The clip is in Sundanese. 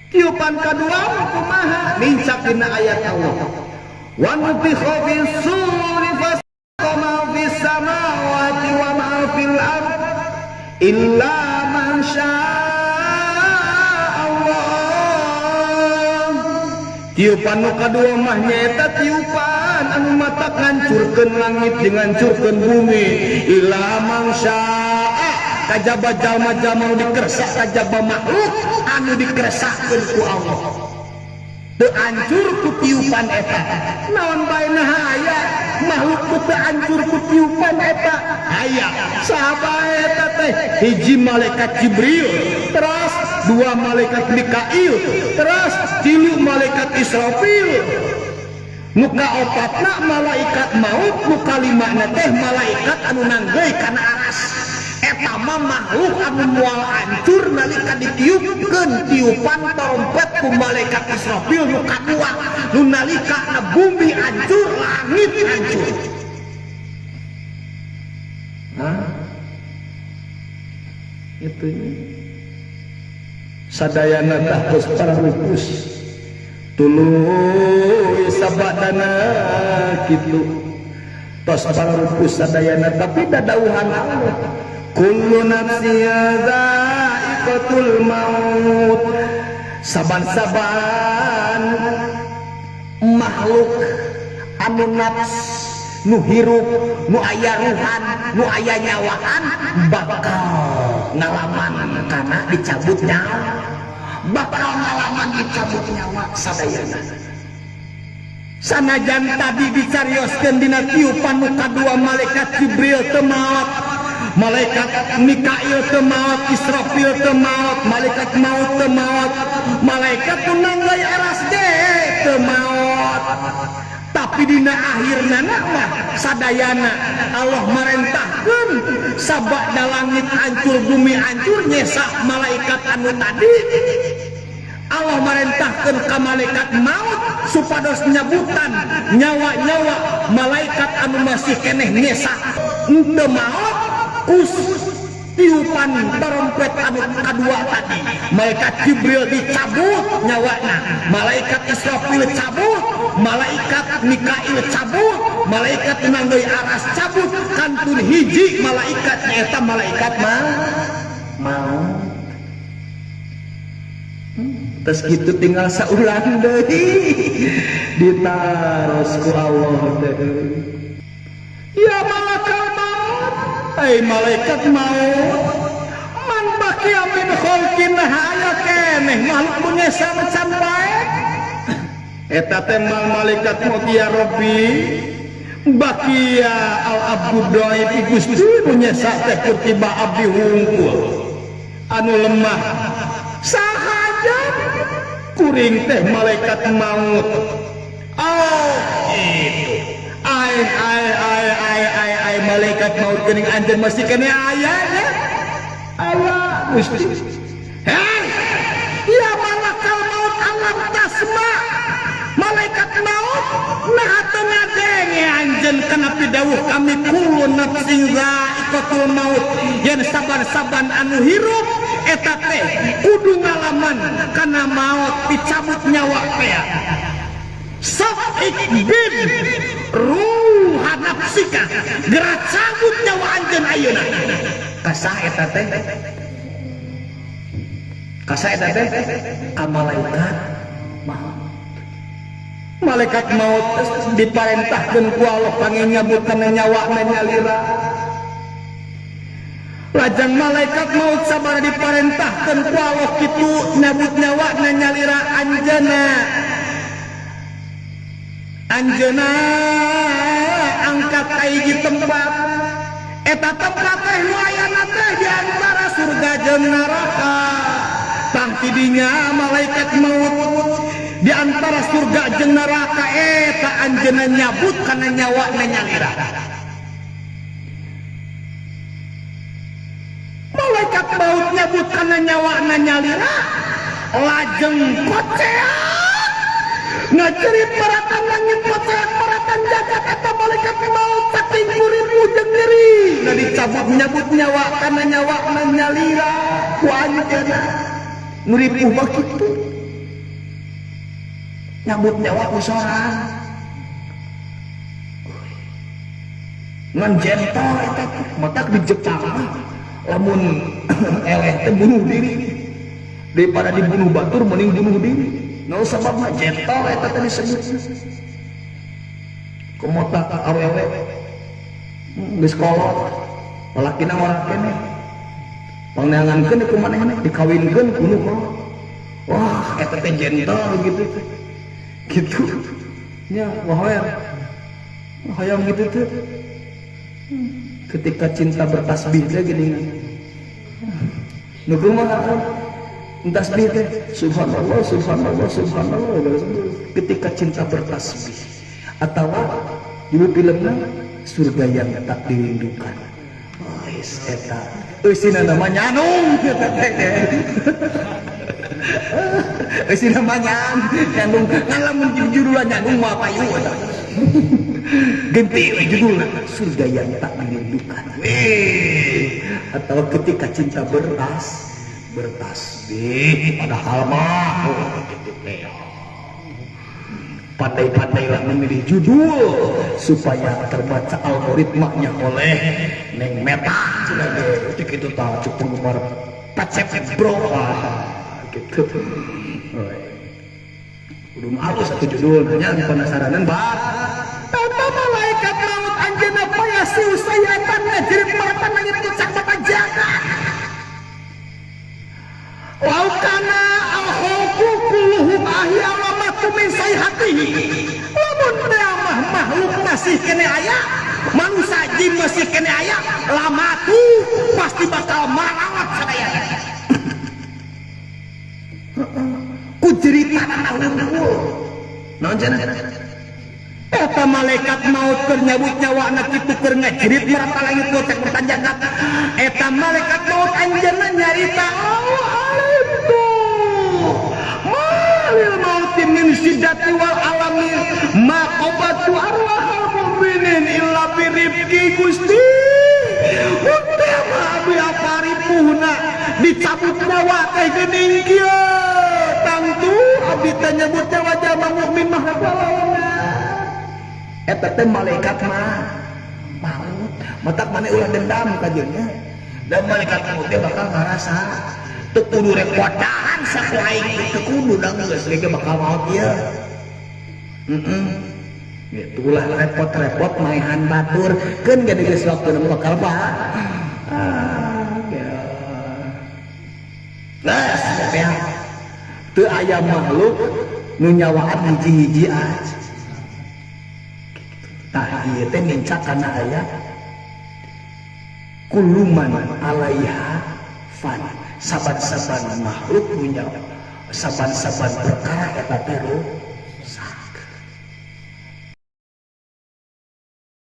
tiupan kedua kumaha mincak dina ayat Allah wa nufikha fis suri fasqa ma fis samawati wa ma fil ard illa man syaa Allah. Tiupan nu kadua mah nyaeta tiupan anu matak ngancurkeun langit jeung ngancurkeun bumi illa man syaa kajaba jalma-jalma anu dikersa kajaba makhluk anu dikeresakeun ku Allah teu hancur ku tiupan eta naon bae nah aya makhluk teu hancur ku tiupan eta aya sahabat eta teh hiji malaikat Jibril terus dua malaikat Mikail terus tilu malaikat Israfil nu kaopatna malaikat maut nu kalimana teh malaikat anu nanggeui kana aras eta mah makhluk anu moal hancur nalika ditiupkeun tiupan trompet ku malaikat Israfil nu kadua nu nalika na bumi hancur langit hancur. Itu sadayana tah geus pararupus tuluy sabadana kitu tos pararupus sadayana tapi dadauhan Allah kullu nafsin dha'iqatul maut saban-saban makhluk anu nafs nu hirup nu aya ruhan nu aya nyawaan bakal ngalaman kana dicabut nyawa bakal ngalaman dicabut nyawa sadayana sanajan tadi dicarioskeun dina tiupan nu kadua malaikat Jibril teu maot malaikat Mikail teu maot Israfil teu maot malaikat maut teu maot malaikat nu nanggai aras ge teu maot tapi dina akhirna mah sadayana Allah marentahkeun sabada langit hancur bumi hancur nyesa malaikat anu tadi Allah marentahkeun ka malaikat maut supados nyabutan nyawa-nyawa malaikat anu masih keneh nyesa teu maot us tiupan trompet anu kadua tadi malaikat Jibril dicabut nyawanya malaikat Israfil cabut malaikat Mikail cabut malaikat nanggeui aras cabut kantun hiji malaikat nyaeta malaikat maut terus gitu tinggal saulang deui ditaros ku Allah deui ya malaikat maut hai malaikat maut man baqiya min khalqin haya keneh makhluk punya macam bae eta teh malaikat maut ya Rabbi baqiya al abdu dhaif Gusti punya teh kutiba abdi hungkul anu lemah sahaja kuring teh malaikat maut oh itu ai malaikat maut geuning anjeun masih kene aya nya aya Gusti hei ya malakal maut alam tasma malaikat maut nah teu ngadenge anjeun kana pidawuh kami kullu nafsin dha'iqatul maut yen saban-saban anu hirup eta teh kudu ngalaman kana maut dicabut nyawa teh Sa'ikbin ruha nafsika gerak cabut nyawa anjeun ayeuna kasah eta teh ka malaikat maut malaikat maut diparentahkeun ku Allah kangge nyabut kana nyawana nyalira lajang malaikat maut sabaraha diparentahkeun ku Allah kitu nyabut nyawana nyalira anjeuna angkat ka hiji tempat eta tempat teh nu ayana teh di antara surga jeung neraka tah tidinya malaikat maut di antara surga jeung neraka eta anjeuna nyabut kana nyawana nyalira malaikat maut nyabut kana nyawana nyalira lajeng kocea ngacerit maratan langit poceak maratan jagat eta malaikat maut saking murimu jeung nyeri na dicabut nyabut nyawa kana nyawa na nyalira ku anjeunna nu ripuh kitu nyabut nyawa usoran ngan jentol eta matak di Jepang lamun eleh teh bunuh diri daripada dibunuh batur mending bunuh diri no sababna jentol eta teh disebut kumaha awewe geus kolot lalakina orang kene pangneangankeun ku manehna dikawinkeun kudu kok wah eta teh jentol gitu nya wahoer hayang gitu tuh ketika cinta bertasbih teh geuningan nu kumaha tasbih teh subhanallah subhanallah subhanallah ketika cinta bertasbih atawa di filmna surga yang tak dirindukan wis eta eusina nama nyanung eta teh eusina nama nyanung ngalamun judulna nyanung mah payu eta genti judulna surga yang tak dirindukan atau ketika cinta bertasbih padahal mah pandai-pandailah memilih judul supaya terbaca algoritmanya oleh Neng Meta sebagai gitu tahu cukup penggemar pacep bro gitu udah malu satu judul hanya penasaranan bar tata malaikat maut anjeunna paya siu sayatan ngajerit matan langit kucak bapak jaga laukana al-khawfu kulluhum ahya wa matu min sayhatihi lamun teh makhluk masih kene aya manusia jin masih kene aya lamatu pasti bakal malawat sadaya ku jeritanana hungkul naon cenah eta malaikat maut keur nyabut nyawana kitu keur ngajerit merata langit kucak bertanjakan eta malaikat maut anjeunna nyarita malil mauti min siddati wal alami ma qabatu arwahal mu'minin illa birifki gusti utama abi aparipuhna dicabut nyawa teh geuning kieu tangtu abi teh nyebut nyawa jalma mukmin mah galana eta teh malaikat mah maut matak maneh ulah dendam ka jeung dan malaikat maut teh bakal ngarasa teu kudu rek wadahan saku aing teu kudu da geus ge bakal maut ieu gitu ulah repot-repot maehan batur keun gede geus waktu bakal bah geus teh teu aya makhluk nu nyawaan hiji-hiji aja tah ieu teh mincak kana aya kuluman alaiha fan saban-saban makhluk punya saban-saban perkara eta teh